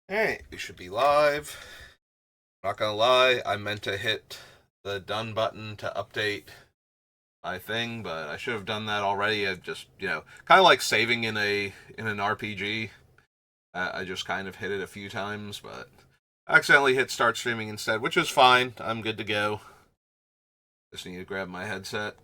Alright, we should be live. Not gonna lie, I meant to hit the done button to update my thing, but I should have done that already. I just, kind of like saving in an RPG. I just kind of hit it a few times, but I accidentally hit start streaming instead, which is fine. I'm good to go. Just need to grab my headset.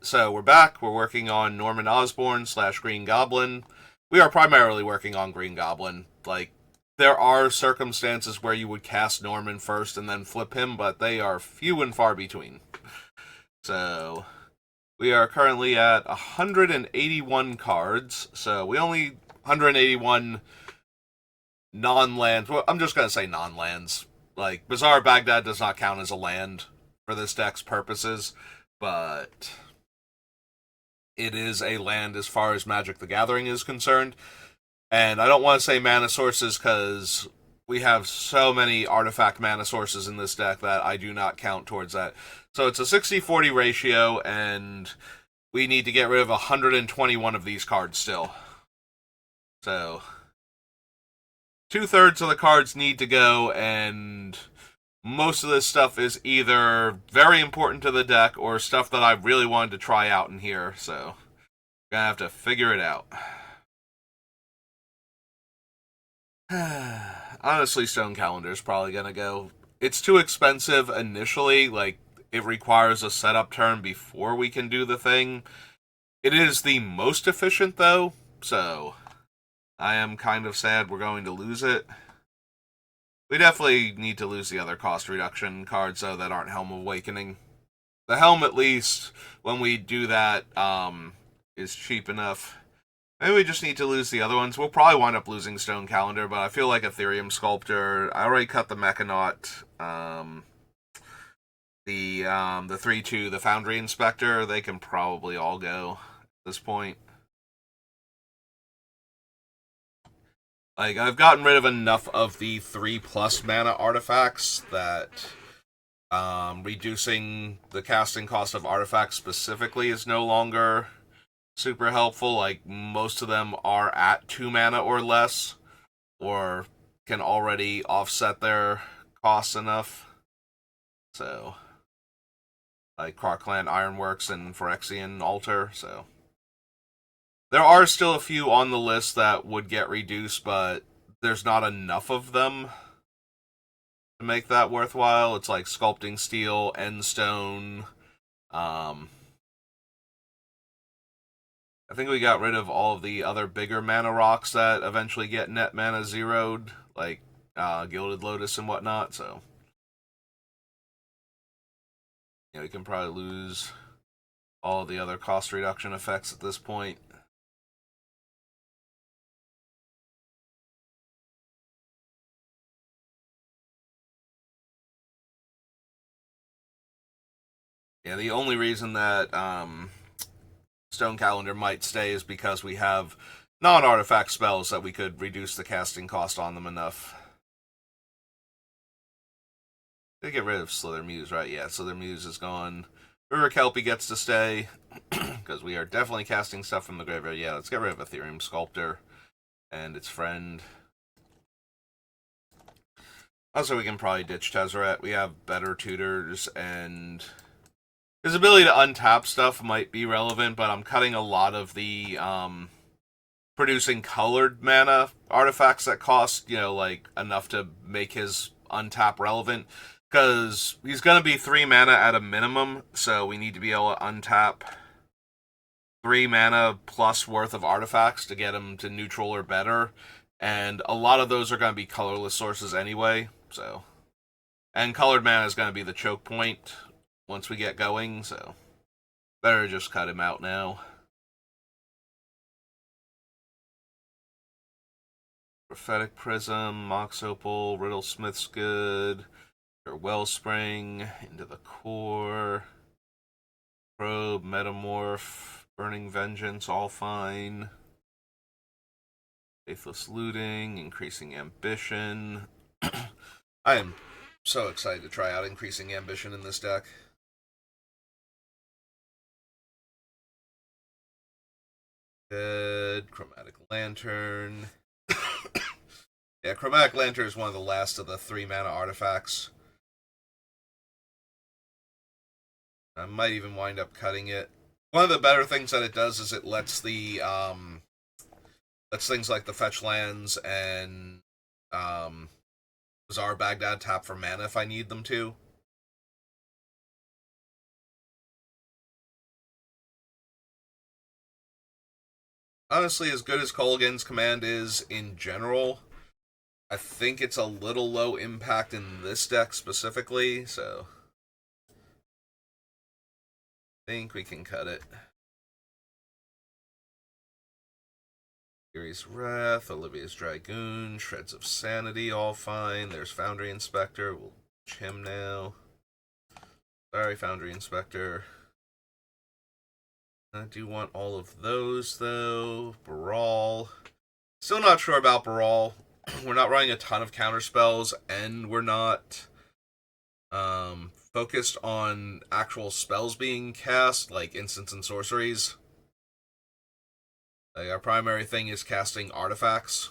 So we're back. We're working on Norman Osborn / Green Goblin. We are primarily working on Green Goblin. Like, there are circumstances where you would cast Norman first and then flip him, but they are few and far between. So we are currently at 181 cards. So we only 181 non-lands. Well, I'm just gonna say non-lands. Like, Bazaar Baghdad does not count as a land for this deck's purposes, but it is a land as far as Magic the Gathering is concerned. And I don't want to say mana sources because we have so many artifact mana sources in this deck that I do not count towards that. So it's a 60-40 ratio, and we need to get rid of 121 of these cards still. So, 2/3 of the cards need to go, and most of this stuff is either very important to the deck or stuff that I really wanted to try out in here. So, gonna have to figure it out. Honestly, Stone Calendar is probably gonna go. It's too expensive initially. Like, it requires a setup turn before we can do the thing. It is the most efficient though, so I am kind of sad we're going to lose it. We definitely need to lose the other cost reduction cards though that aren't Helm of Awakening. The Helm, at least, when we do that, is cheap enough. Maybe we just need to lose the other ones. We'll probably wind up losing Stone Calendar, but I feel like Ethereum Sculptor. I already cut the Mechanaut. The 3/2, the Foundry Inspector. They can probably all go at this point. Like, I've gotten rid of enough of the 3+ mana artifacts that reducing the casting cost of artifacts specifically is no longer super helpful. Like, most of them are at 2 mana or less, or can already offset their costs enough. So, like Krark-Clan Ironworks and Phyrexian Altar. So, there are still a few on the list that would get reduced, but there's not enough of them to make that worthwhile. It's like Sculpting Steel, Endstone. I think we got rid of all of the other bigger mana rocks that eventually get net mana zeroed, like Gilded Lotus and whatnot. So, we can probably lose all of the other cost reduction effects at this point. Yeah, the only reason that Stone Calendar might stay is because we have non-artifact spells that we could reduce the casting cost on them enough. They get rid of Slither Muse, right? Yeah, Slither Muse is gone. River Kelpie gets to stay because we are definitely casting stuff from the graveyard. Yeah, let's get rid of Ethereum Sculptor and its friend. Also, we can probably ditch Tezzeret. We have better tutors, and his ability to untap stuff might be relevant, but I'm cutting a lot of the producing colored mana artifacts that cost, like enough to make his untap relevant. Because he's going to be 3 mana at a minimum, so we need to be able to untap 3 mana plus worth of artifacts to get him to neutral or better. And a lot of those are going to be colorless sources anyway, so. And colored mana is going to be the choke point once we get going, so. Better just cut him out now. Prophetic Prism, Mox Opal, Riddlesmith's good. Wellspring, Into the Core, Probe, Metamorph, Burning Vengeance, all fine. Faithless Looting, Increasing Ambition. I am so excited to try out Increasing Ambition in this deck. Good. Chromatic Lantern. Yeah, Chromatic Lantern is one of the last of the 3 mana artifacts. I might even wind up cutting it. One of the better things that it does is it lets lets things like the fetch lands and um, Bazaar Baghdad tap for mana if I need them to. Honestly, as good as Kolaghan's command is in general, I think it's a little low impact in this deck specifically, so I think we can cut it. Fury's Wrath, Olivia's Dragoon, Shreds of Sanity, all fine. There's Foundry Inspector. We'll ditch him now. Sorry, Foundry Inspector. I do want all of those, though. Baral. Still not sure about Baral. We're not running a ton of counter spells, and we're not focused on actual spells being cast, like instants and sorceries. Like, our primary thing is casting artifacts.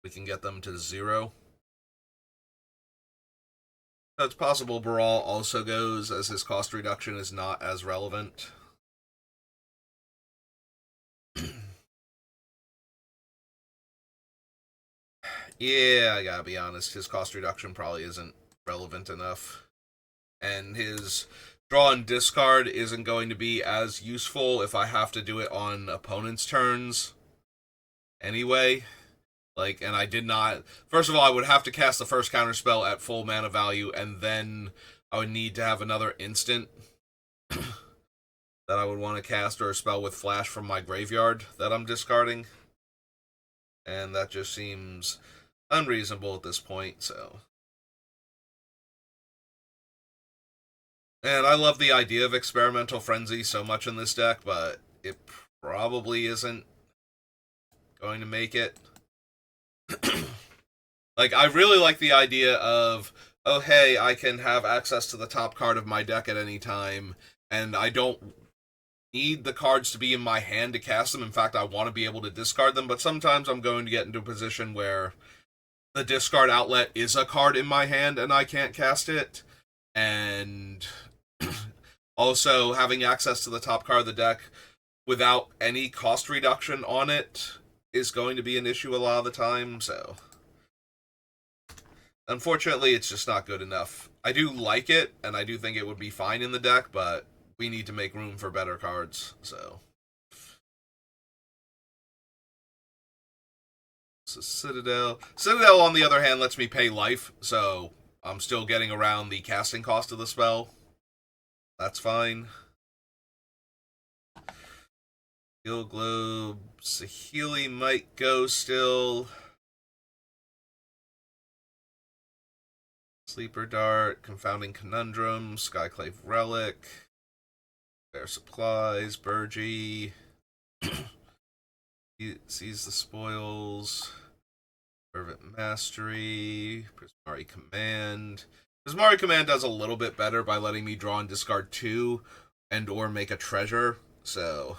We can get them to 0. So it's possible Baral also goes, as his cost reduction is not as relevant. Yeah, I gotta be honest, his cost reduction probably isn't relevant enough. And his draw and discard isn't going to be as useful if I have to do it on opponent's turns anyway. Like, and I did not. First of all, I would have to cast the first counter spell at full mana value, and then I would need to have another instant that I would want to cast, or a spell with flash from my graveyard that I'm discarding. And that just seems unreasonable at this point, so. And I love the idea of Experimental Frenzy so much in this deck, but it probably isn't going to make it. Like, I really like the idea of, oh, hey, I can have access to the top card of my deck at any time, and I don't need the cards to be in my hand to cast them. In fact, I want to be able to discard them, but sometimes I'm going to get into a position where the discard outlet is a card in my hand and I can't cast it. And also, having access to the top card of the deck without any cost reduction on it is going to be an issue a lot of the time, so. Unfortunately, it's just not good enough. I do like it, and I do think it would be fine in the deck, but we need to make room for better cards, so. So Citadel. Citadel, on the other hand, lets me pay life, so I'm still getting around the casting cost of the spell. That's fine. Steel Globe. Saheeli might go still. Sleeper Dart, Confounding Conundrum, Skyclave Relic, Fair Supplies, Burgee, Seize the Spoils, Fervent Mastery, Prismari Command. Prismari Command does a little bit better by letting me draw and discard 2 and or make a treasure, so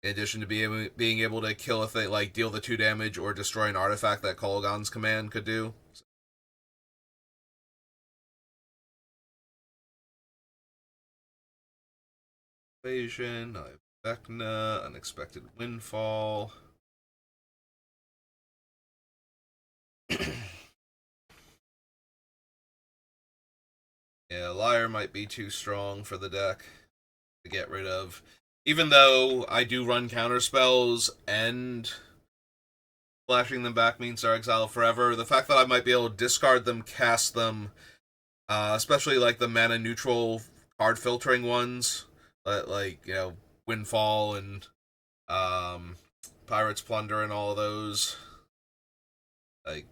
in addition to being able to kill a thing, like deal the 2 damage or destroy an artifact that Kolaghan's command could do. Invasion, I have Vecna, Unexpected Windfall. Yeah, Liar might be too strong for the deck to get rid of. Even though I do run counter spells and flashing them back means they're exiled forever, the fact that I might be able to discard them, cast them, especially like the mana neutral card filtering ones, like you know, Windfall and Pirate's Plunder and all of those, like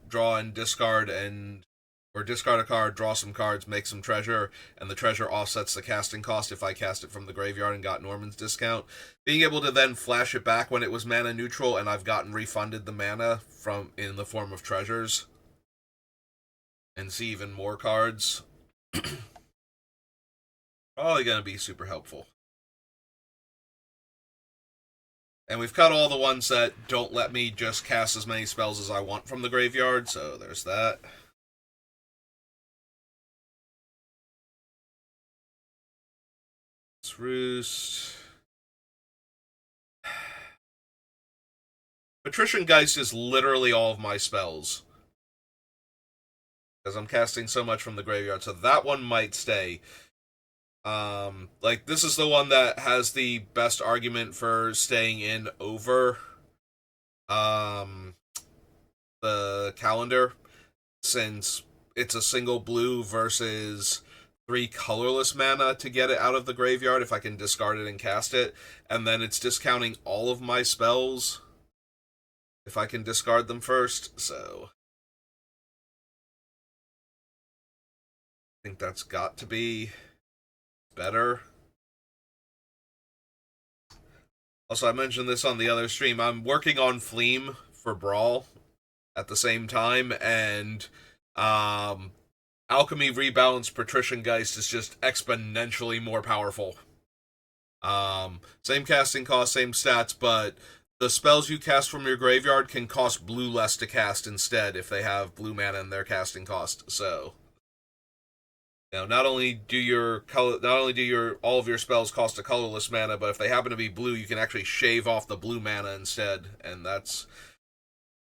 draw and discard and or discard a card, draw some cards, make some treasure, and the treasure offsets the casting cost if I cast it from the graveyard and got Norman's discount. Being able to then flash it back when it was mana neutral and I've gotten refunded the mana from in the form of treasures and see even more cards. Probably going to be super helpful. And we've cut all the ones that don't let me just cast as many spells as I want from the graveyard, so there's that. Roost. Patrician Geist is literally all of my spells. Because I'm casting so much from the graveyard, so that one might stay. Like, this is the one that has the best argument for staying in over um, the calendar, since it's a single blue versus 3 colorless mana to get it out of the graveyard if I can discard it and cast it, and then it's discounting all of my spells if I can discard them first, so I think that's got to be better. Also, I mentioned this on the other stream. I'm working on Fleam for Brawl at the same time, and Alchemy Rebalanced Patrician Geist is just exponentially more powerful. Same casting cost, same stats, but the spells you cast from your graveyard can cost blue less to cast instead if they have blue mana in their casting cost. So, not only do your all of your spells cost a colorless mana, but if they happen to be blue, you can actually shave off the blue mana instead, and that's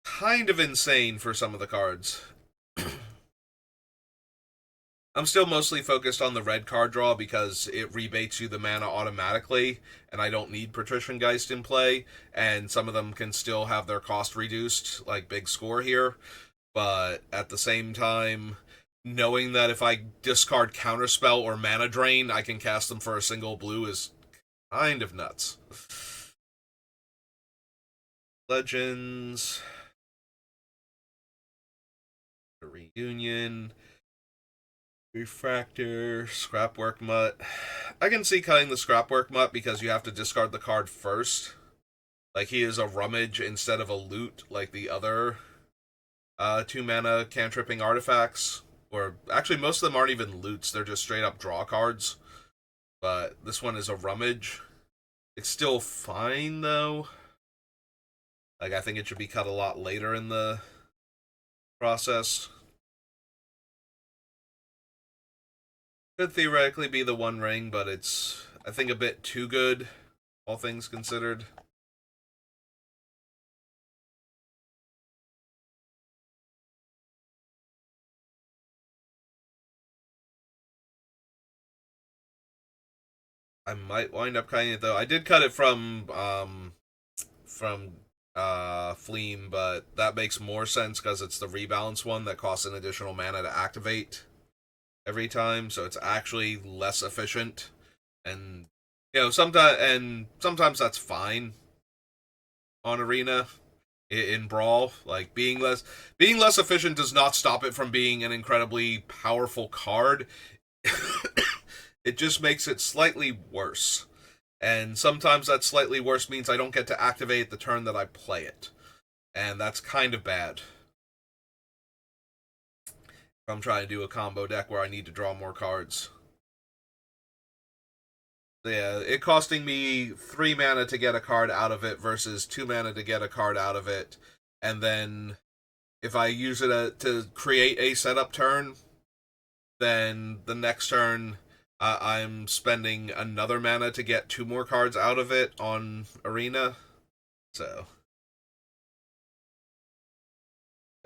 kind of insane for some of the cards. I'm still mostly focused on the red card draw because it rebates you the mana automatically, and I don't need Patrician Geist in play, and some of them can still have their cost reduced, like Big Score here. But at the same time, knowing that if I discard Counterspell or Mana Drain, I can cast them for a single blue is kind of nuts. Legends. Reunion. Refractor, Scrapwork Mutt. I can see cutting the Scrapwork Mutt because you have to discard the card first. Like, he is a rummage instead of a loot, like the other 2-mana cantripping artifacts. Or, actually, most of them aren't even loots, they're just straight up draw cards. But this one is a rummage. It's still fine, though. Like, I think it should be cut a lot later in the process. Could theoretically be the One Ring, but it's, I think, a bit too good, all things considered. I might wind up cutting it, though. I did cut it from Fleam, but that makes more sense because it's the rebalance one that costs an additional mana to activate every time, so it's actually less efficient. And sometimes that's fine on Arena. In Brawl, like being less efficient does not stop it from being an incredibly powerful card. It just makes it slightly worse. And sometimes that slightly worse means I don't get to activate the turn that I play it. And that's kind of bad. If I'm trying to do a combo deck where I need to draw more cards. Yeah, it costing me 3 mana to get a card out of it versus 2 mana to get a card out of it. And then if I use it to create a setup turn, then the next turn I'm spending another mana to get 2 more cards out of it on Arena. So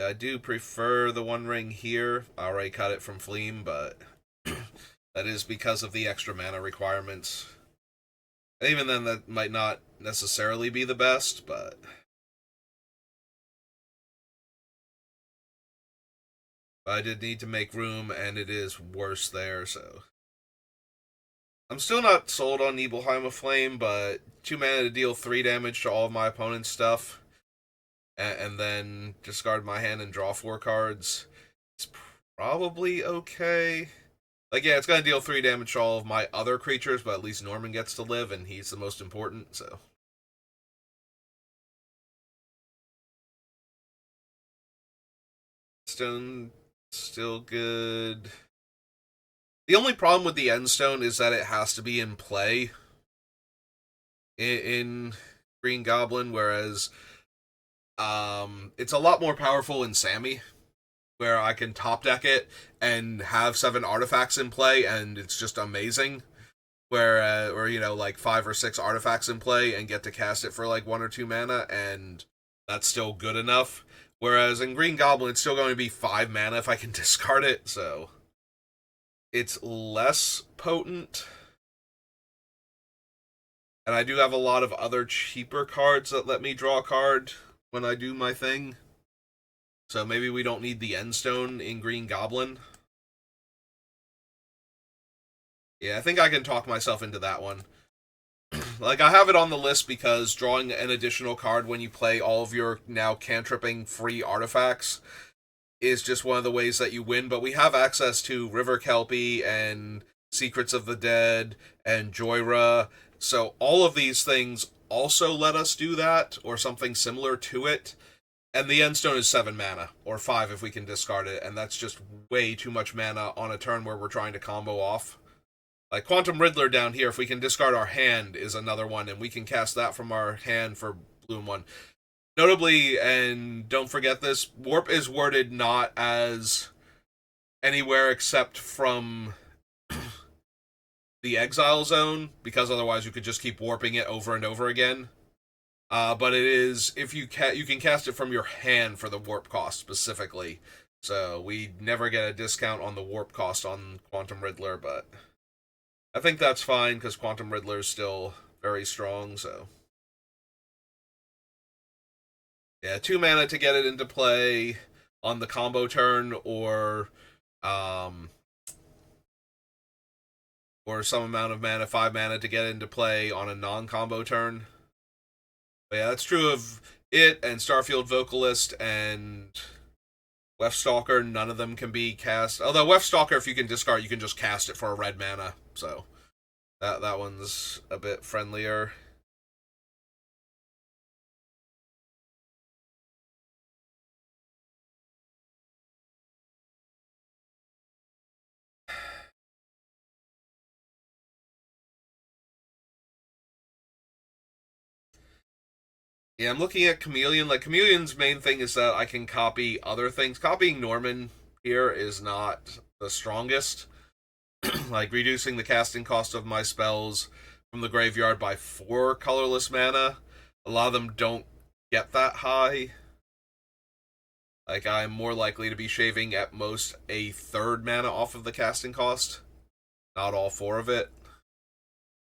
I do prefer the One Ring here. I already cut it from Fleam, but that is because of the extra mana requirements. And even then, that might not necessarily be the best, but I did need to make room, and it is worse there, so. I'm still not sold on Nibelheim of Flame, but 2 mana to deal 3 damage to all of my opponent's stuff, and then discard my hand and draw 4 cards. It's probably okay. Like, yeah, it's gonna deal 3 damage to all of my other creatures, but at least Norman gets to live, and he's the most important, so. Stone, still good. The only problem with the Endstone is that it has to be in play in Green Goblin, whereas it's a lot more powerful in Sammy, where I can top deck it and have 7 artifacts in play, and it's just amazing. Where, or you know, like 5 or 6 artifacts in play and get to cast it for like 1 or 2 mana, and that's still good enough. Whereas in Green Goblin, it's still going to be 5 mana if I can discard it, so it's less potent. And I do have a lot of other cheaper cards that let me draw a card when I do my thing. So maybe we don't need the Endstone in Green Goblin. Yeah, I think I can talk myself into that one. Like, I have it on the list because drawing an additional card when you play all of your now cantripping free artifacts is just one of the ways that you win. But we have access to River Kelpie and Secrets of the Dead and Joyra. So all of these things also let us do that, or something similar to it. And the Endstone is 7 mana, or 5 if we can discard it, and that's just way too much mana on a turn where we're trying to combo off. Like Quantum Riddler down here, if we can discard our hand, is another one, and we can cast that from our hand for Bloom 1. Notably, and don't forget this, Warp is worded not as anywhere except from the Exile Zone, because otherwise you could just keep warping it over and over again. But it is, if you can cast it from your hand for the warp cost specifically. So we never get a discount on the warp cost on Quantum Riddler, but I think that's fine because Quantum Riddler is still very strong, so. Yeah, 2 mana to get it into play on the combo turn, or some amount of mana, 5 mana to get it into play on a non-combo turn. But yeah, that's true of it and Starfield Vocalist and Weftstalker. None of them can be cast. Although Weftstalker, if you can discard, you can just cast it for a red mana. So that one's a bit friendlier. Yeah, I'm looking at Chameleon. Like, Chameleon's main thing is that I can copy other things. Copying Norman here is not the strongest. Like, reducing the casting cost of my spells from the graveyard by 4 colorless mana. A lot of them don't get that high. Like, I'm more likely to be shaving at most a third mana off of the casting cost. Not all 4 of it.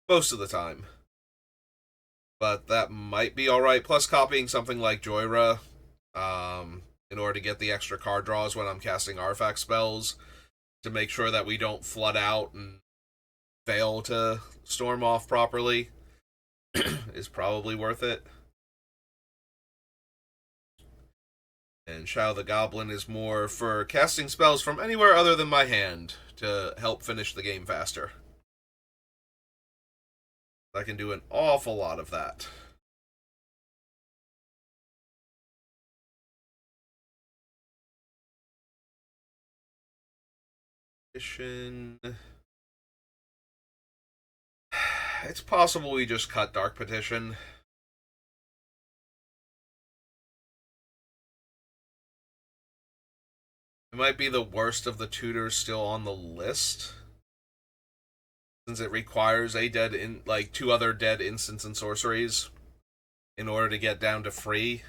Most of the time. But that might be alright. Plus, copying something like Joyra, in order to get the extra card draws when I'm casting artifact spells, to make sure that we don't flood out and fail to storm off properly, is probably worth it. And Shadow the Goblin is more for casting spells from anywhere other than my hand to help finish the game faster. I can do an awful lot of that. It's possible we just cut Dark Petition. It might be the worst of the tutors still on the list, since it requires like 2 other dead instants and sorceries in order to get down to free.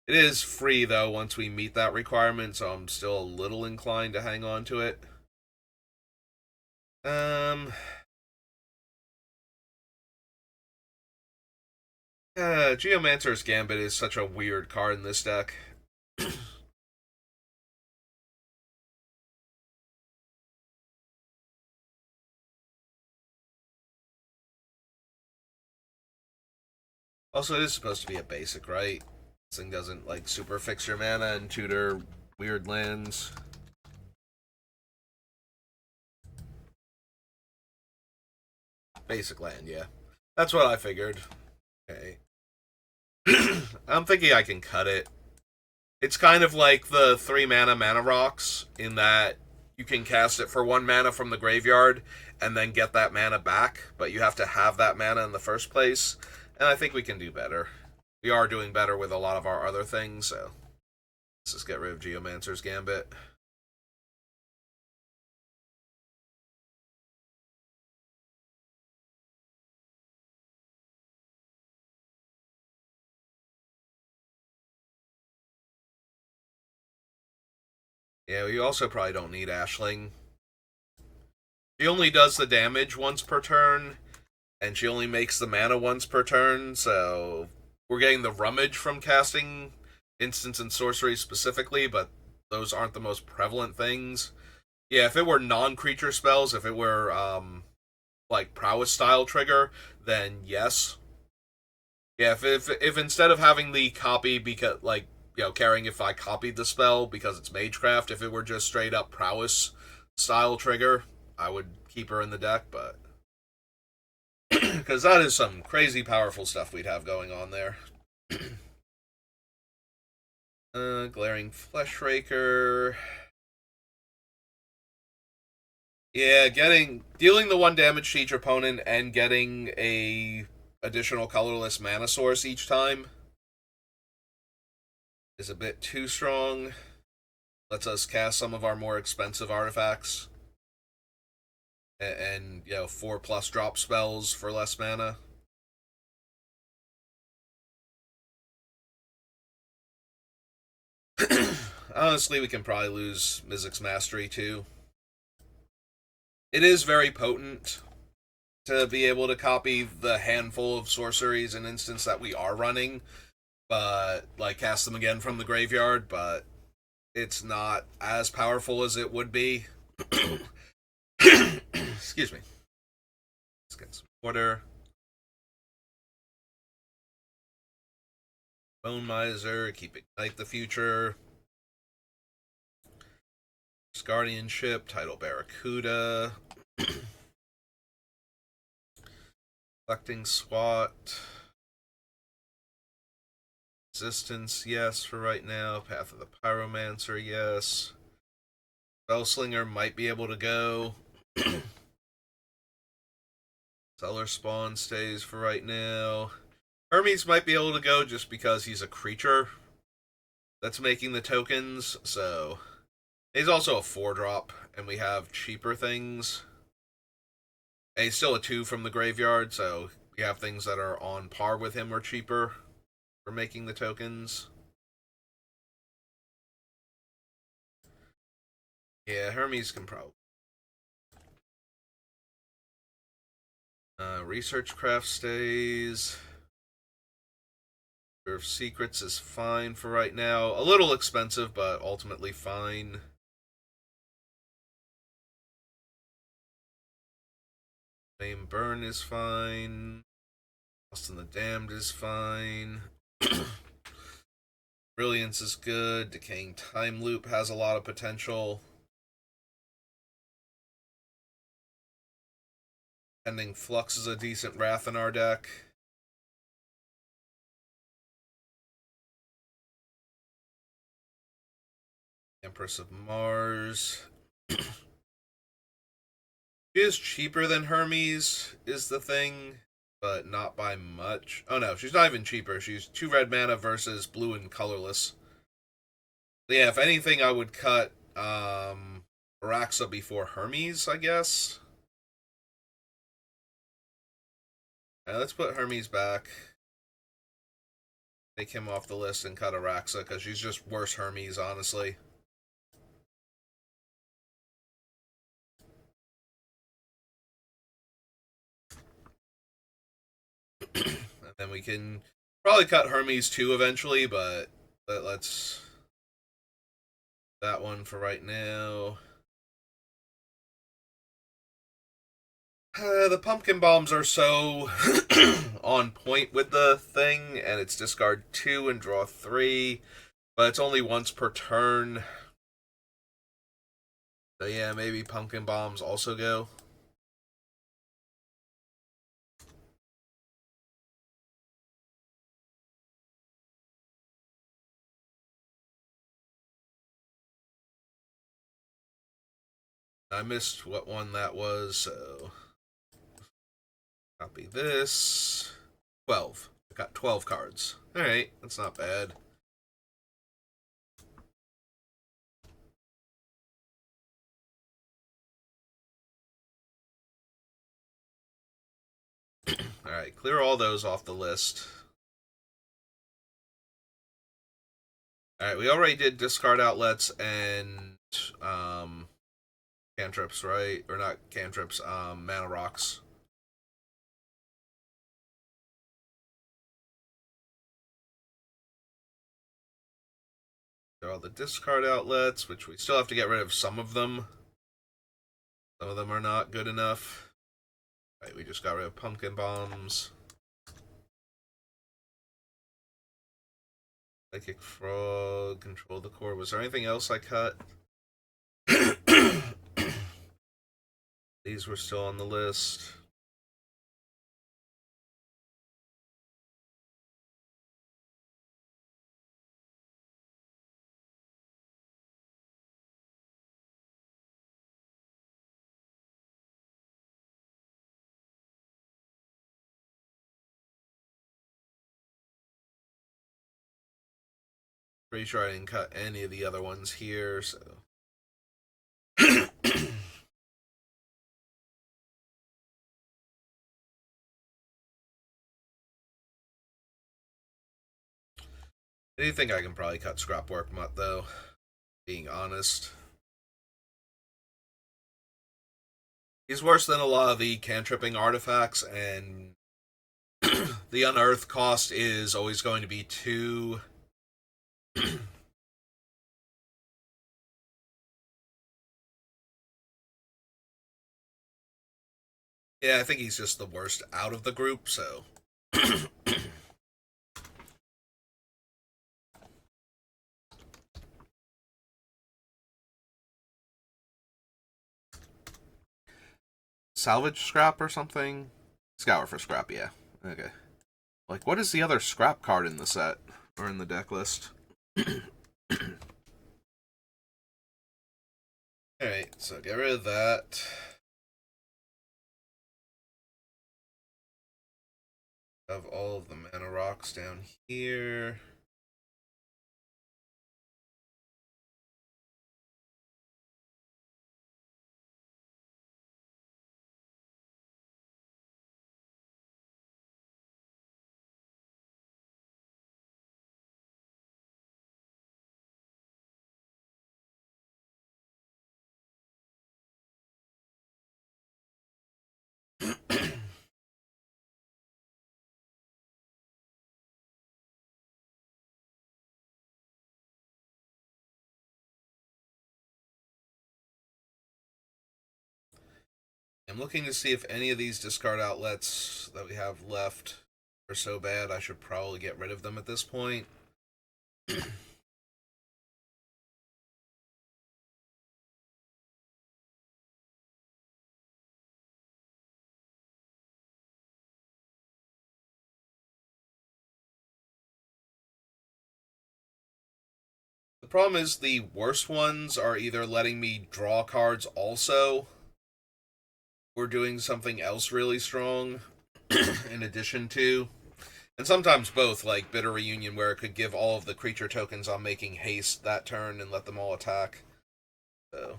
It is free though once we meet that requirement, so I'm still a little inclined to hang on to it. Geomancer's Gambit is such a weird card in this deck. Also, it is supposed to be a basic, right? This thing doesn't, like, super fix your mana and tutor weird lands. Basic land, yeah. That's what I figured. Okay. I'm thinking I can cut it. It's kind of like the 3 mana rocks, in that you can cast it for 1 mana from the graveyard and then get that mana back, but you have to have that mana in the first place. And I think we can do better. We are doing better with a lot of our other things, so let's just get rid of Geomancer's Gambit. Yeah, we also probably don't need Ashling. She only does the damage once per turn, and she only makes the mana once per turn, so we're getting the rummage from casting instants and sorcery specifically, but those aren't the most prevalent things. Yeah, if it were non-creature spells, if it were like prowess style trigger, then yes. Yeah, if instead of having the copy because like caring if I copied the spell because it's magecraft, if it were just straight up prowess style trigger, I would keep her in the deck, but because that is some crazy powerful stuff we'd have going on there. Glaring Fleshraker. Yeah, dealing the 1 damage to each opponent and getting a additional colorless mana source each time is a bit too strong. Lets us cast some of our more expensive artifacts and 4+ drop spells for less mana. Honestly, we can probably lose Mizzix's Mastery too. It is very potent to be able to copy the handful of sorceries and instants that we are running, but like cast them again from the graveyard, but it's not as powerful as it would be. Excuse me. Let's get some water. Bone Miser, keep Ignite the Future. Guardianship, Tidal Barracuda. Collecting SWAT. Resistance, yes, for right now. Path of the Pyromancer, yes. Spellslinger might be able to go. Cellar Spawn stays for right now. Hermes might be able to go just because he's a creature that's making the tokens, so he's also a 4-drop, and we have cheaper things. And he's still a 2 from the graveyard, so we have things that are on par with him or cheaper for making the tokens. Yeah, Hermes can probably. Research Craft stays. Of Secrets is fine for right now. A little expensive, but ultimately fine. Flame Burn is fine. Lost in the Damned is fine. Brilliance is good. Decaying Time Loop has a lot of potential. Ending Flux is a decent Wrath in our deck. Empress of Mars. She is cheaper than Hermes, is the thing, but not by much. Oh no, she's not even cheaper. She's 2 red mana versus blue and colorless. So yeah, if anything, I would cut Araxa before Hermes, I guess. Right, let's put Hermes back. Take him off the list and cut Araxa, because she's just worse Hermes, honestly. And then we can probably cut Hermes too eventually, but let's that one for right now. The pumpkin bombs are so on point with the thing, and it's discard 2 and draw 3, but it's only once per turn. So yeah, maybe pumpkin bombs also go. I missed what one that was, so copy this. 12. I got 12 cards. Alright, that's not bad. Alright, clear all those off the list. Alright, we already did discard outlets and cantrips, right? Or not cantrips, mana rocks. There are all the discard outlets, which we still have to get rid of some of them. Some of them are not good enough. Alright, we just got rid of pumpkin bombs. Psychic frog, control the core. Was there anything else I cut? These were still on the list. Pretty sure I didn't cut any of the other ones here, so. I do think I can probably cut scrap work mutt though, being honest. He's worse than a lot of the cantripping artifacts, and the unearth cost is always going to be too. Yeah, I think he's just the worst out of the group, so. Salvage scrap or something? Scour for scrap, yeah. Okay. Like, what is the other scrap card in the set? Or in the deck list? Alright, so get rid of that. Have all of the mana rocks down here. I'm looking to see if any of these discard outlets that we have left are so bad I should probably get rid of them at this point. The problem is the worst ones are either letting me draw cards also, or doing something else really strong in addition to. And sometimes both, like Bitter Reunion, where it could give all of the creature tokens on making haste that turn and let them all attack. So.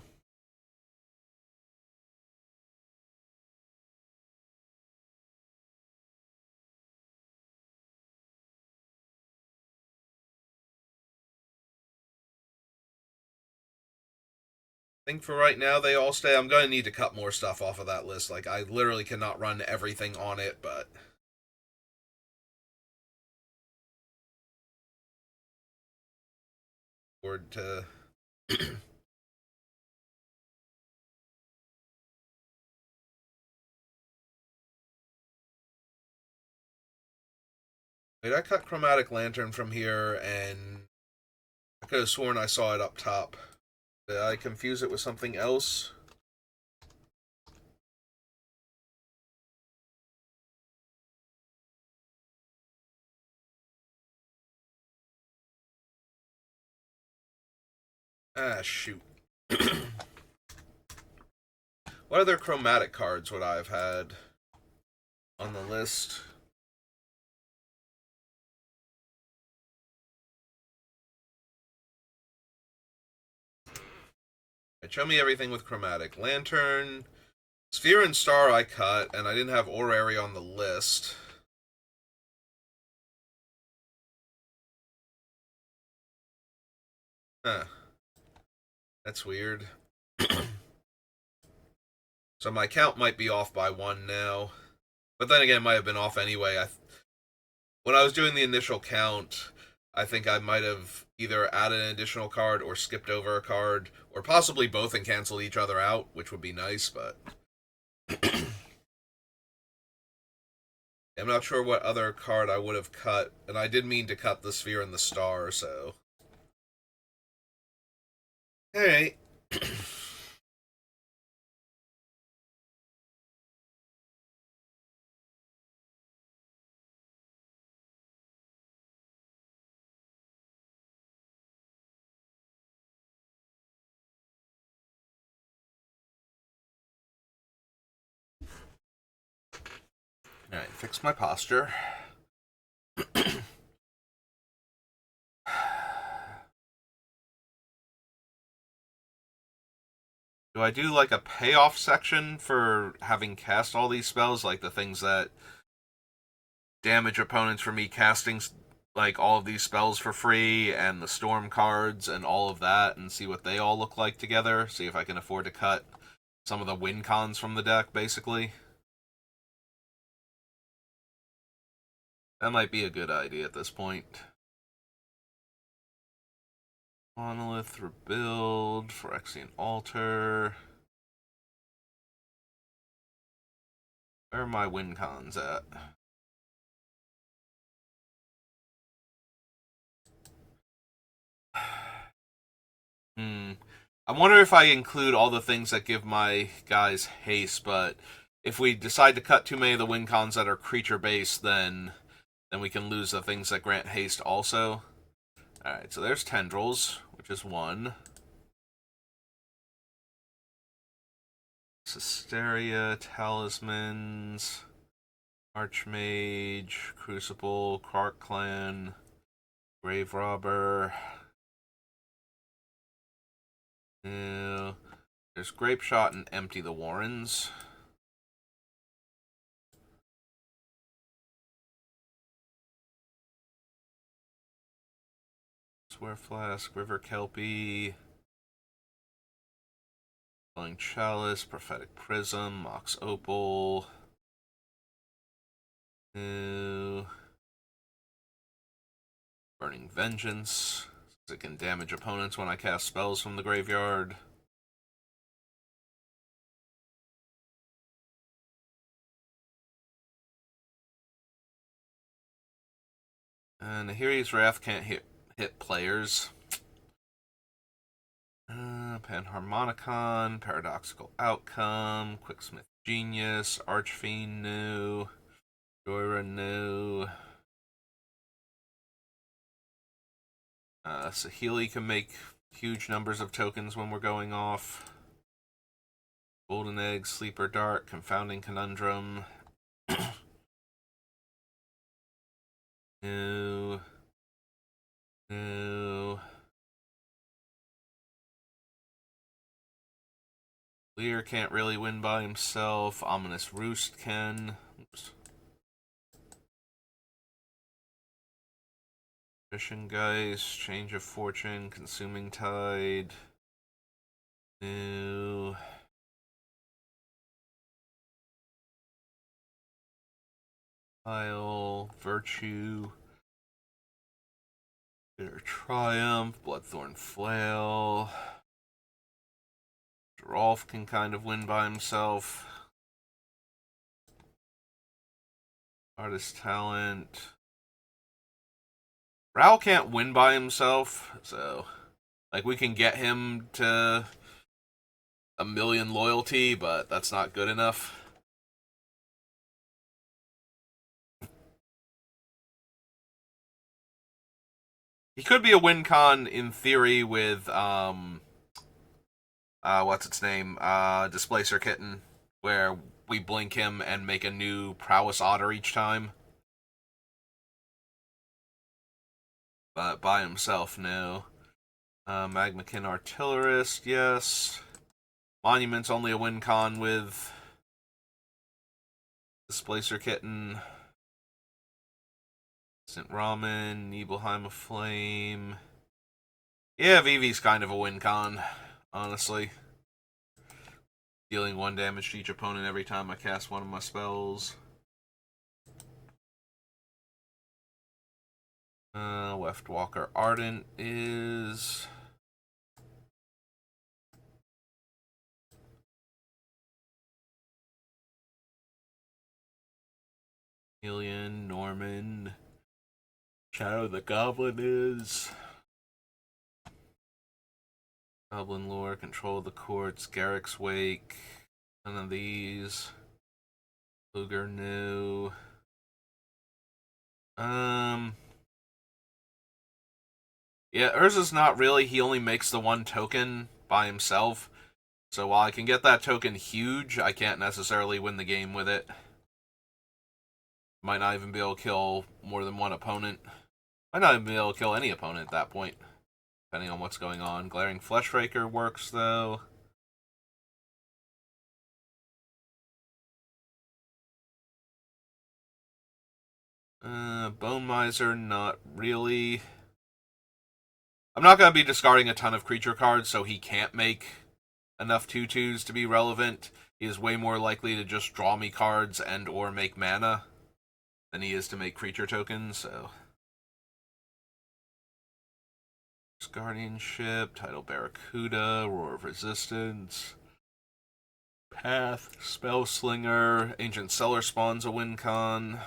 I think for right now they all stay. I'm going to need to cut more stuff off of that list. Like, I literally cannot run everything on it, but. Word to. Wait, I cut Chromatic Lantern from here, and I could have sworn I saw it up top. Did I confuse it with something else? Ah, shoot. What other chromatic cards would I have had on the list? Right, show me everything with chromatic. Lantern, Sphere and Star I cut, and I didn't have Orrery on the list. Huh. That's weird. So my count might be off by one now. But then again, it might have been off anyway. When I was doing the initial count, I think I might have either added an additional card or skipped over a card, or possibly both and canceled each other out, which would be nice, but I'm not sure what other card I would have cut, and I did mean to cut the Sphere and the Star, so. Alright. Alright, fix my posture. Do I do like a payoff section for having cast all these spells, like the things that damage opponents for me casting like all of these spells for free and the storm cards and all of that, and see what they all look like together? See if I can afford to cut some of the win cons from the deck, basically. That might be a good idea at this point. Monolith rebuild, Phyrexian Altar. Where are my win cons at? I wonder if I include all the things that give my guys haste, but if we decide to cut too many of the win cons that are creature based, then we can lose the things that grant haste also. Alright, so there's Tendrils, which is one. Cysteria, Talismans, Archmage, Crucible, Clark Clan, Grave Robber. There's Grape Shot and Empty the Warrens. Swear Flask, River Kelpie, Falling Chalice, Prophetic Prism, Mox Opal. Burning Vengeance. It can damage opponents when I cast spells from the graveyard. And Nahiri's Wrath can't hit players. Panharmonicon, Paradoxical Outcome, Quicksmith Genius, Archfiend new, Joyra new. Saheeli can make huge numbers of tokens when we're going off. Golden Egg, Sleeper Dart, Confounding Conundrum. New. Lear can't really win by himself. Ominous Roost can. Oops. Fishing Geist, Change of Fortune, Consuming Tide. New. Pile, Virtue. Bitter Triumph, Bloodthorn Flail. Rolf can kind of win by himself. Artist Talent. Ral can't win by himself, so like we can get him to 1,000,000 loyalty, but that's not good enough. He could be a win con in theory with what's its name? Displacer Kitten, where we blink him and make a new prowess otter each time. But by himself, no. Magmakin Artillerist, yes. Monument's only a win con with Displacer Kitten. St. Ramen, Nibelheim of Flame. Yeah, Vivi's kind of a win con, honestly. Dealing 1 damage to each opponent every time I cast one of my spells. Weftwalker Ardent is... Alien, Norman. Shadow the Goblin is... Goblin Lore, Control the Courts, Garrick's Wake. None of these. Luger New. Yeah, Urza's not really. He only makes the 1 token by himself. So while I can get that token huge, I can't necessarily win the game with it. Might not even be able to kill more than 1 opponent. Might not even be able to kill any opponent at that point, depending on what's going on. Glaring Fleshraker works, though. Bone Miser, not really. I'm not going to be discarding a ton of creature cards, so he can't make enough 2/2s to be relevant. He is way more likely to just draw me cards and or make mana than he is to make creature tokens, so... Guardianship, Tidal Barracuda, Roar of Resistance, Path, Spellslinger, Ancient Cellar spawns a win con.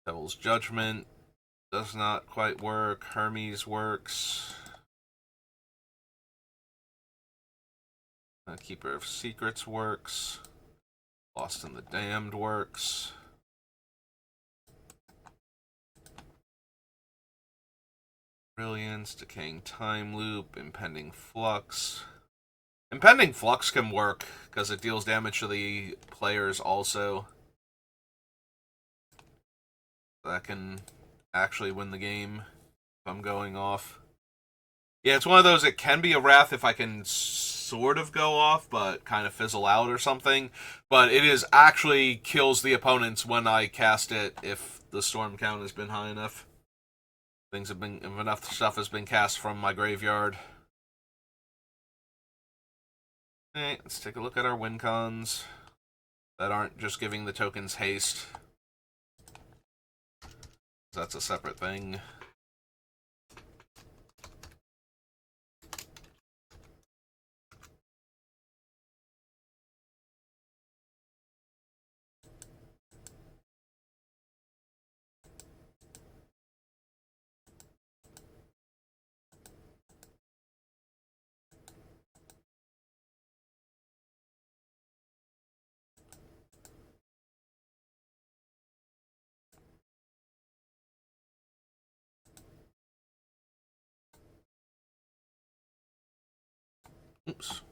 Devil's Judgment does not quite work. Hermes works. Keeper of Secrets works. Lost in the Damned works. Brilliance, Decaying Time Loop, Impending Flux. Impending Flux can work, because it deals damage to the players also. That can actually win the game if I'm going off. Yeah, it's one of those, it can be a Wrath if I can sort of go off, but kind of fizzle out or something. But it is actually kills the opponents when I cast it if the storm count has been high enough. If enough stuff has been cast from my graveyard. Alright, let's take a look at our win cons that aren't just giving the tokens haste. That's a separate thing. Oops.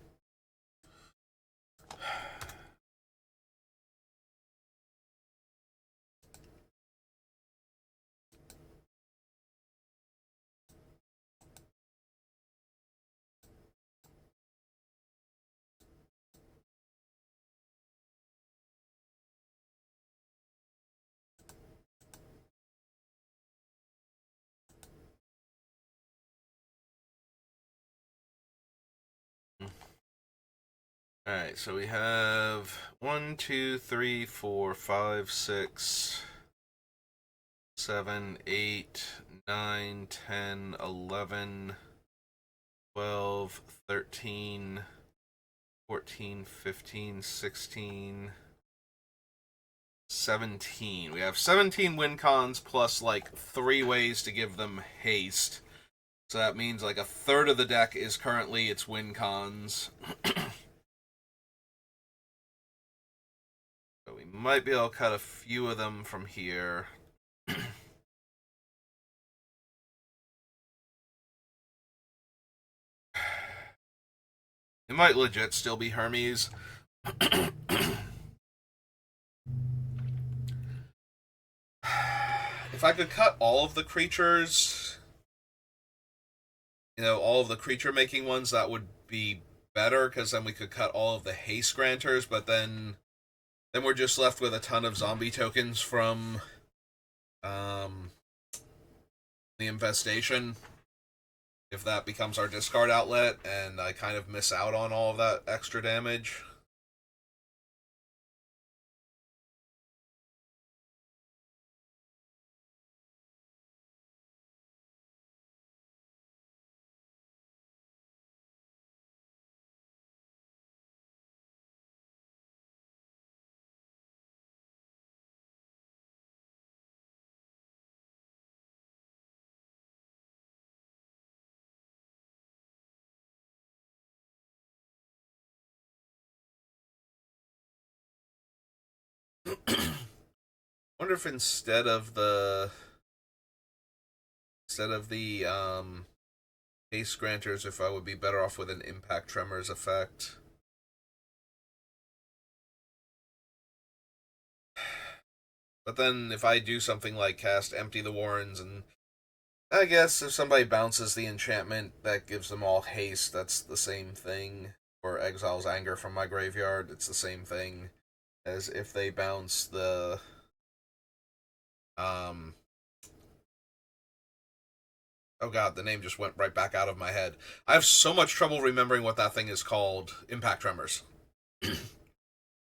Alright, so we have 1, 2, 3, 4, 5, 6, 7, 8, 9, 10, 11, 12, 13, 14, 15, 16, 17. We have 17 win cons plus like 3 ways to give them haste. So that means like a third of the deck is currently its win cons. So we might be able to cut a few of them from here. It might legit still be Hermes. If I could cut all of the creatures, all of the creature making ones, that would be better because then we could cut all of the haste granters. But then we're just left with a ton of zombie tokens from um, the infestation. If that becomes our discard outlet, and I kind of miss out on all of that extra damage. Wonder if instead of the haste granters, if I would be better off with an impact tremors effect. But then if I do something like cast Empty the Warrens, and I guess if somebody bounces the enchantment that gives them all haste, that's the same thing. Or exiles anger from my graveyard, it's the same thing as if they bounce the um oh god, the name just went right back out of my head. I have so much trouble remembering what that thing is called. Impact tremors.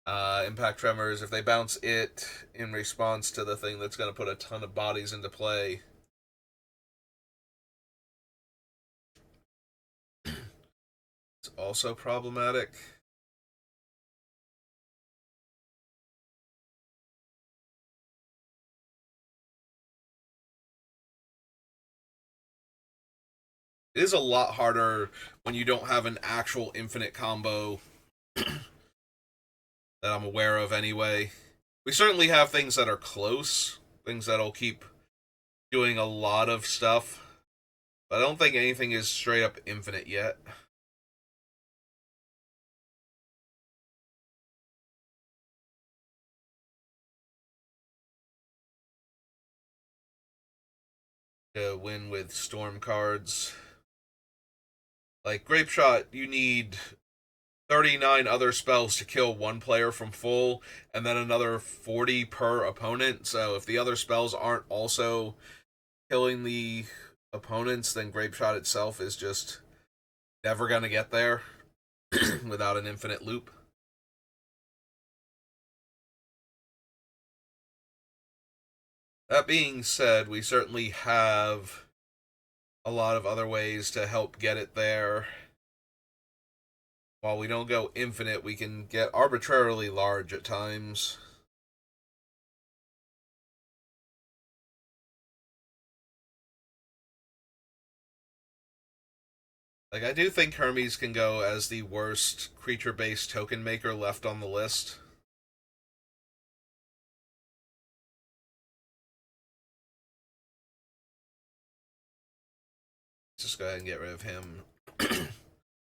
Impact tremors, if they bounce it in response to the thing that's going to put a ton of bodies into play. It's also problematic. It is a lot harder when you don't have an actual infinite combo that I'm aware of anyway. We certainly have things that are close, things that'll keep doing a lot of stuff, but I don't think anything is straight up infinite yet. To win with storm cards. Like Grape Shot, you need 39 other spells to kill one player from full, and then another 40 per opponent. So if the other spells aren't also killing the opponents, then Grape Shot itself is just never going to get there without an infinite loop. That being said, we certainly have a lot of other ways to help get it there. While we don't go infinite, we can get arbitrarily large at times. Like, I do think Hermes can go as the worst creature-based token maker left on the list. Just go ahead and get rid of him.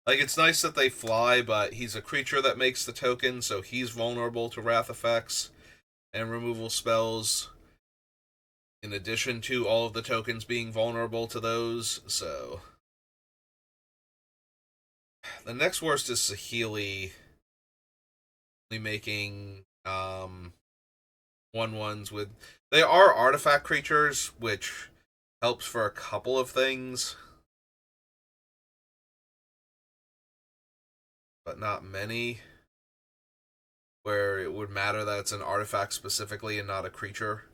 Like, it's nice that they fly, but he's a creature that makes the token, so he's vulnerable to wrath effects and removal spells, in addition to all of the tokens being vulnerable to those, so... The next worst is Saheeli, making 1/1s with... They are artifact creatures, which helps for a couple of things, but not many, where it would matter that it's an artifact specifically and not a creature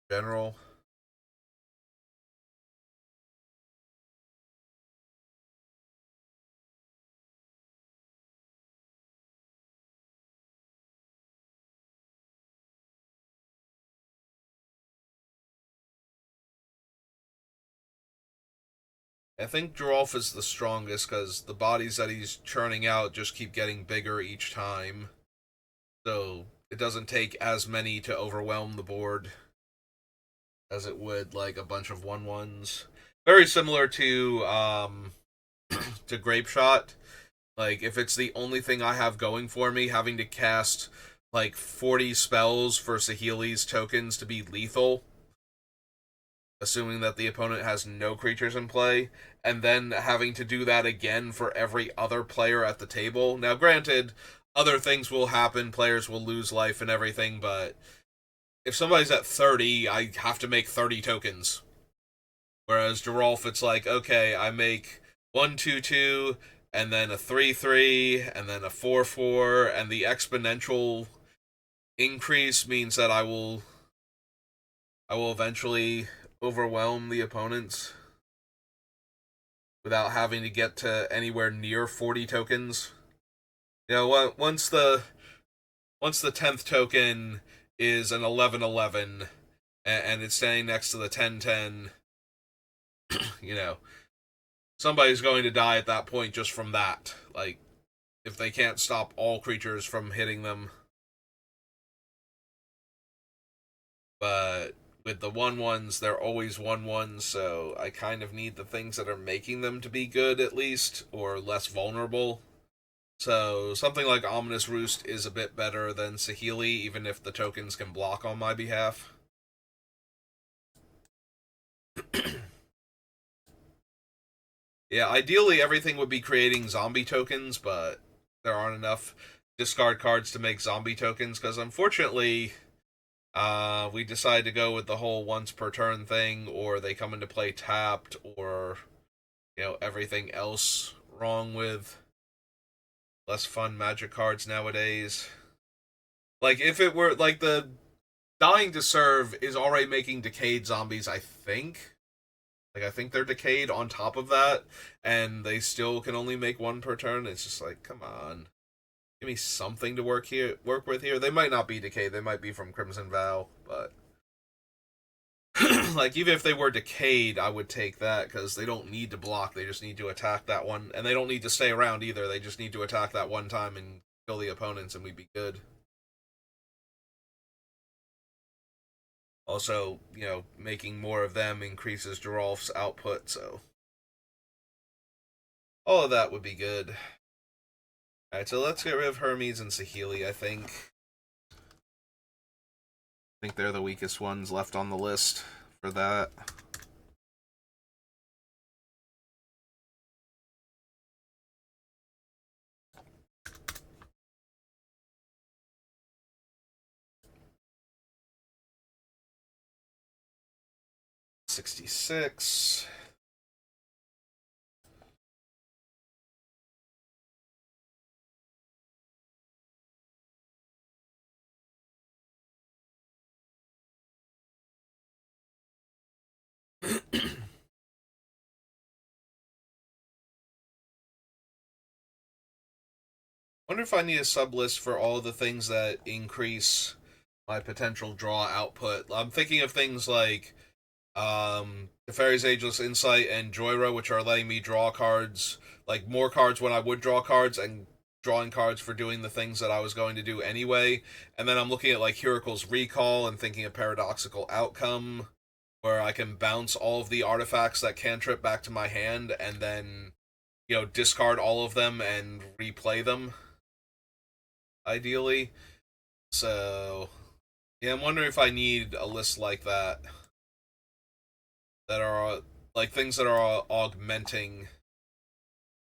in general. I think Geralf is the strongest because the bodies that he's churning out just keep getting bigger each time. So it doesn't take as many to overwhelm the board as it would like a bunch of 1/1s. Very similar to to Grape Shot. Like, if it's the only thing I have going for me, having to cast, like, 40 spells for Saheeli's tokens to be lethal, assuming that the opponent has no creatures in play, and then having to do that again for every other player at the table. Now, granted, other things will happen, players will lose life and everything, but if somebody's at 30, I have to make 30 tokens. Whereas Geralf, it's like, okay, I make 1/2/2, and then a 3/3, and then a 4/4, and the exponential increase means that I will eventually overwhelm the opponents without having to get to anywhere near 40 tokens. You know, once the 10th token is an 11/11 and it's standing next to the 10/10, you know, somebody's going to die at that point just from that. Like, if they can't stop all creatures from hitting them. But with the 1/1s, they're always 1/1s, so I kind of need the things that are making them to be good at least, or less vulnerable. So something like Ominous Roost is a bit better than Saheeli, even if the tokens can block on my behalf. Yeah, ideally everything would be creating zombie tokens, but there aren't enough discard cards to make zombie tokens, because unfortunately, we decide to go with the whole once per turn thing, or they come into play tapped, or, everything else wrong with less fun Magic cards nowadays. Like, if it were, like, the Dying to Serve is already making Decayed zombies, I think. Like, I think they're Decayed on top of that, and they still can only make one per turn. It's just like, come on. Give me something to work with here. They might not be Decayed, they might be from Crimson Vow, but like, even if they were Decayed, I would take that, because they don't need to block, they just need to attack that one, and they don't need to stay around either, they just need to attack that one time and kill the opponents, and we'd be good. Also, making more of them increases Geralf's output, so all of that would be good. Alright, so let's get rid of Hermes and Saheeli, I think. I think they're the weakest ones left on the list for that. $66. Wonder if I need a sub list for all the things that increase my potential draw output. I'm thinking of things like the Fairy's Ageless Insight and Joyra, which are letting me draw cards, like more cards when I would draw cards, and drawing cards for doing the things that I was going to do anyway. And then I'm looking at like Hiracle's Recall and thinking of Paradoxical Outcome, where I can bounce all of the artifacts that cantrip back to my hand and then, discard all of them and replay them, ideally. So, yeah, I'm wondering if I need a list like that are like things that are augmenting,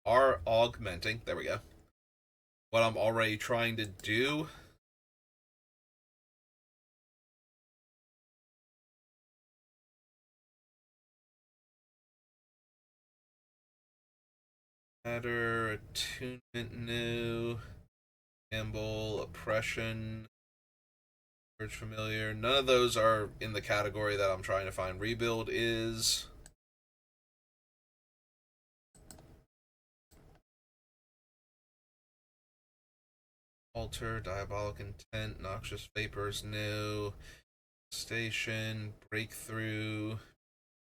there we go, what I'm already trying to do. Matter, Attunement New, Gamble, Oppression, Urge Familiar. None of those are in the category that I'm trying to find. Rebuild is. Alter, Diabolic Intent, Noxious Vapors new, Station, Breakthrough,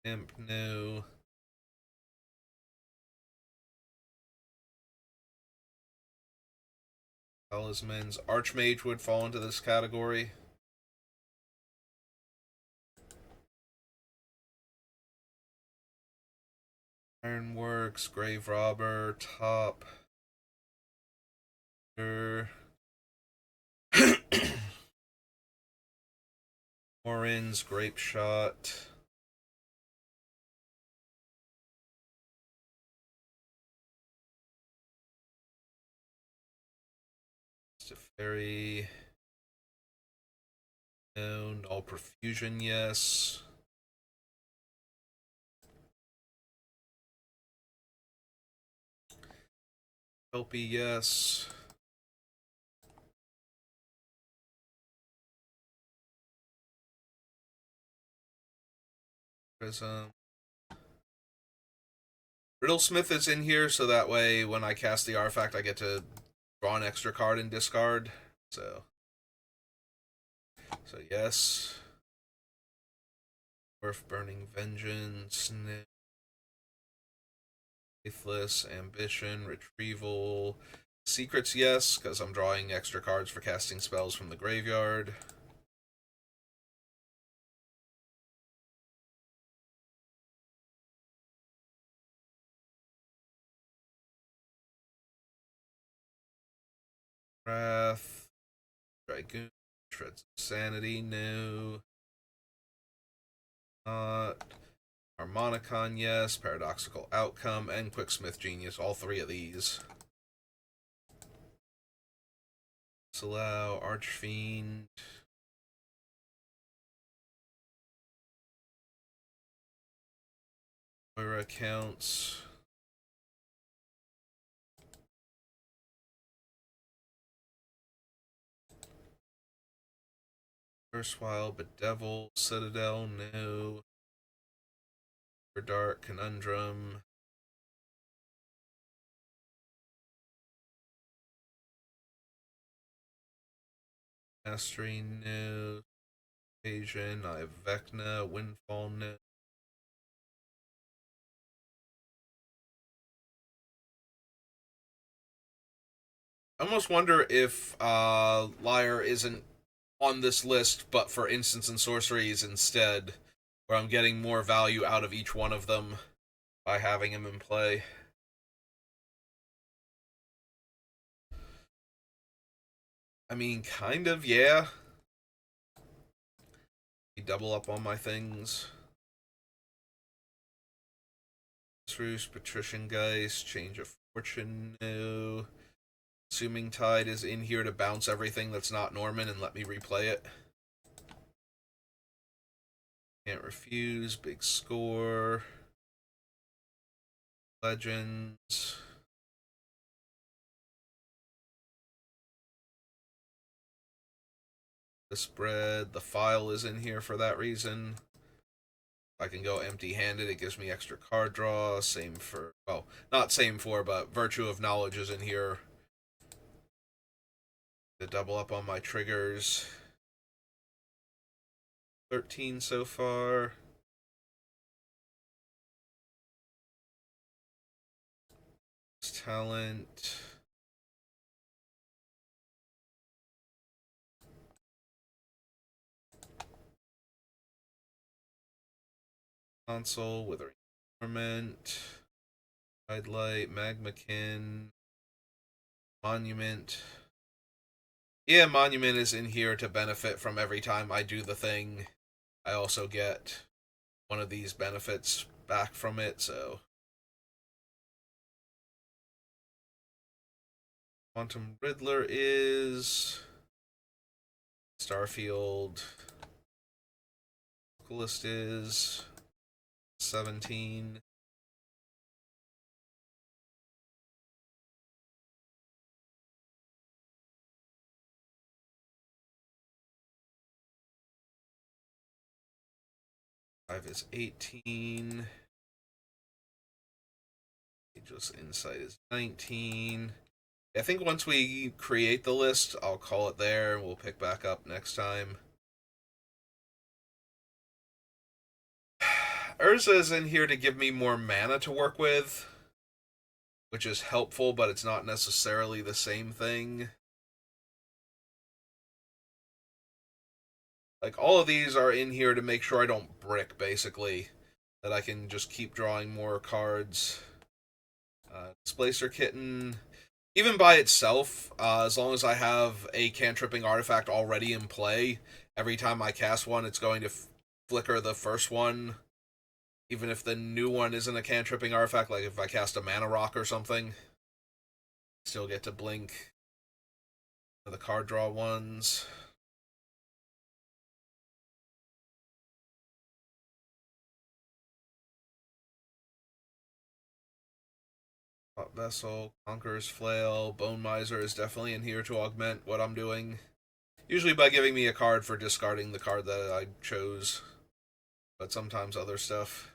Imp new. Talismans. Archmage would fall into this category. Ironworks, Grave Robber, Top. Orange, Grape Shot. Fairy. No. All Profusion, yes. Helpy, yes. Prism. Riddlesmith is in here, so that way when I cast the artifact, I get to draw an extra card and discard. So yes. Worth Burning Vengeance. Faithless, Ambition, Retrieval. Secrets, yes, because I'm drawing extra cards for casting spells from the graveyard. Wrath. Dragoon. Shreds of Sanity, no. Not. Harmonicon, yes. Paradoxical Outcome, and Quicksmith Genius, all three of these. Disallow, Archfiend. Moira counts. Erstwhile, Bedevil, Citadel, no. Dark, Conundrum. Mastery, no. Evasion, I have Vecna, Windfall, no. I almost wonder if Liar isn't on this list, but for instants and sorceries instead, where I'm getting more value out of each one of them by having him in play. I mean, kind of, yeah. Double up on my things. Truce, Patrician Geist, Change of Fortune, no. Assuming Tide is in here to bounce everything that's not Norman and let me replay it. Can't Refuse, Big Score. Legends. The Spread. The File is in here for that reason. I can go empty-handed. It gives me extra card draw. Same for... well, not same for, but Virtue of Knowledge is in here to double up on my triggers. 13 so far. Talent. Console, Withering Torment. Light, Magmakin. Monument. Yeah, Monument is in here to benefit from every time I do the thing. I also get one of these benefits back from it, so... Quantum Riddler is... Starfield. List is... 17. Five is 18. Ageless Insight is 19. I think once we create the list, I'll call it there, and we'll pick back up next time. Urza is in here to give me more mana to work with, which is helpful, but it's not necessarily the same thing. Like, all of these are in here to make sure I don't brick, basically. that I can just keep drawing more cards. Displacer Kitten, even by itself, as long as I have a cantripping artifact already in play, every time I cast one, it's going to flicker the first one. Even if the new one isn't a cantripping artifact, like if I cast a mana rock or something, still get to blink the card draw ones. Hot Vessel, Conqueror's Flail, Bone Miser is definitely in here to augment what I'm doing. Usually by giving me a card for discarding the card that I chose, but sometimes other stuff.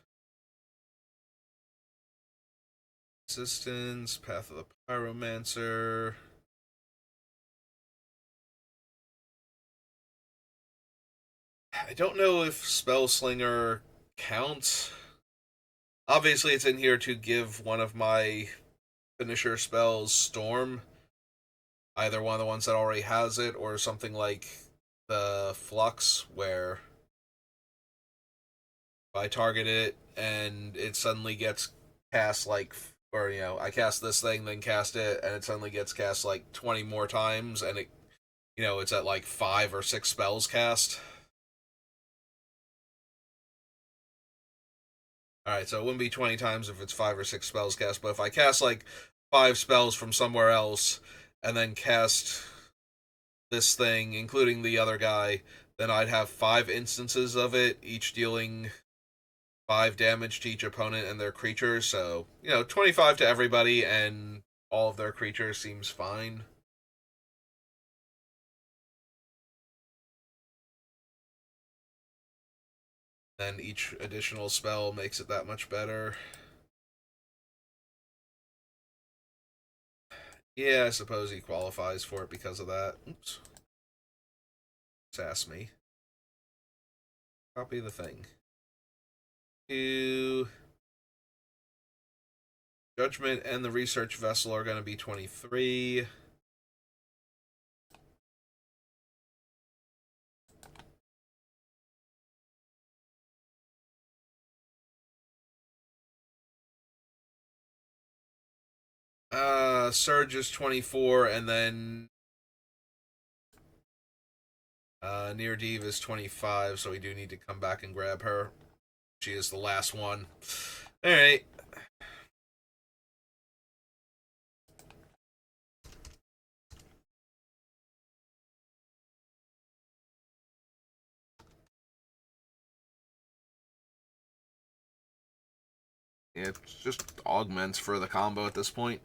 Resistance, Path of the Pyromancer. I don't know if Spellslinger counts. Obviously, it's in here to give one of my finisher spells Storm. Either one of the ones that already has it, or something like the Flux, where if I target it and it suddenly gets cast like, or I cast this thing, then cast it, and it suddenly gets cast like 20 more times, and it's at like 5 or 6 spells cast. Alright, so it wouldn't be 20 times if it's 5 or 6 spells cast, but if I cast like 5 spells from somewhere else, and then cast this thing, including the other guy, then I'd have 5 instances of it, each dealing 5 damage to each opponent and their creatures. So, 25 to everybody, and all of their creatures seems fine. Then each additional spell makes it that much better. Yeah, I suppose he qualifies for it because of that. Oops. Sass me. Copy the thing. To Judgment and the Research Vessel are going to be 23. Surge is 24, and then Near Div is 25, so we do need to come back and grab her. She is the last one. Alright. Yeah, it's just augments for the combo at this point.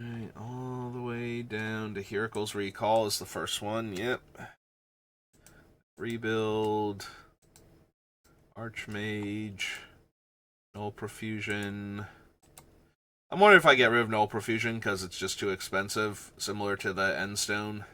Alright, all the way down to Heracle's Recall is the first one. Yep. Rebuild. Archmage. Null Profusion. I'm wondering if I get rid of Null Profusion because it's just too expensive, similar to the Endstone.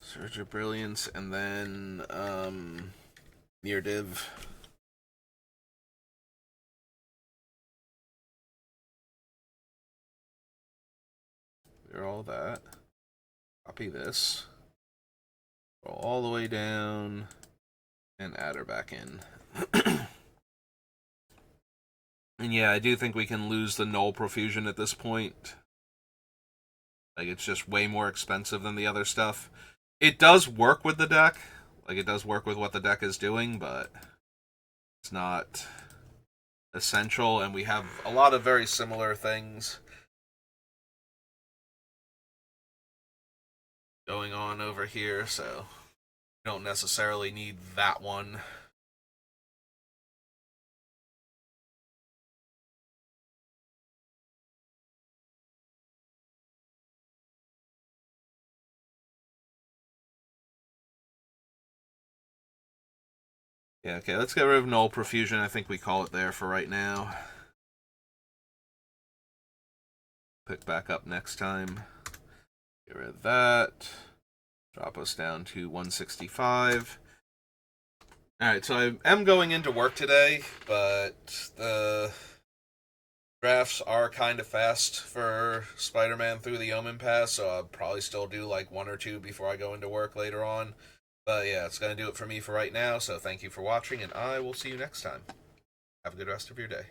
Surge of Brilliance, and then Near Div. Clear all that. Copy this. Go all the way down and add her back in. And yeah, I do think we can lose the Null Profusion at this point. Like, it's just way more expensive than the other stuff. It does work with the deck. Like, it does work with what the deck is doing, but it's not essential, and we have a lot of very similar things. going on over here, so you don't necessarily need that one. Yeah, okay, let's get rid of null profusion. I think we call it there for right now. Pick back up next time. Get rid of that. Drop us down to 165. Alright, so I am going into work today, but the drafts are kind of fast for Spider-Man Through the Omen Pass, so I'll probably still do like one or two before I go into work later on. But yeah, it's going to do it for me for right now, so thank you for watching, and I will see you next time. Have a good rest of your day.